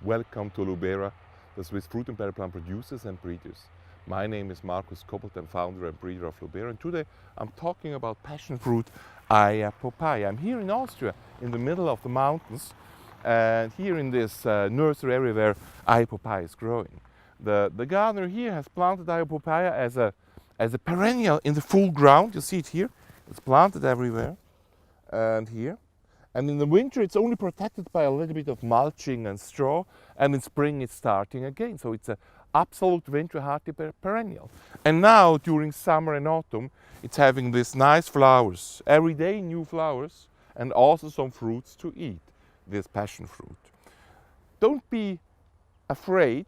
Welcome to Lubera, the Swiss fruit and berry plant producers and breeders. My name is Markus Koppelt, I'm founder and breeder of Lubera, and today I'm talking about passion fruit Eia Popeia. I'm here in Austria, in the middle of the mountains, and here in this nursery area where Eia Popeia is growing. The gardener here has planted Eia Popeia as a perennial in the full ground. You see it here, it's planted everywhere and here. And in the winter it's only protected by a little bit of mulching and straw, and in spring it's starting again. So it's an absolute winter hardy perennial. And now during summer and autumn it's having these nice flowers, every day new flowers, and also some fruits to eat, this passion fruit. Don't be afraid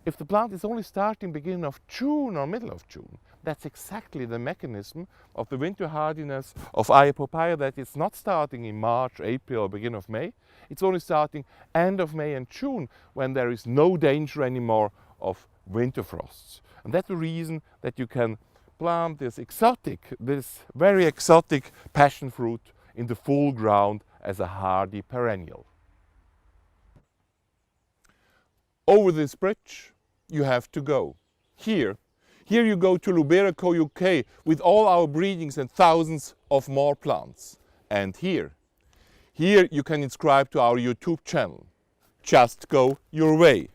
if the plant is only starting beginning of June or middle of June. That's exactly the mechanism of the winter hardiness of Eia Popeia, that it's not starting in March, April or beginning of May. It's only starting end of May and June, when there is no danger anymore of winter frosts. And that's the reason that you can plant this very exotic passion fruit in the full ground as a hardy perennial. Over this bridge you have to go. Here you go to Lubera UK with all our breedings and thousands of more plants. And here you can subscribe to our YouTube channel. Just go your way.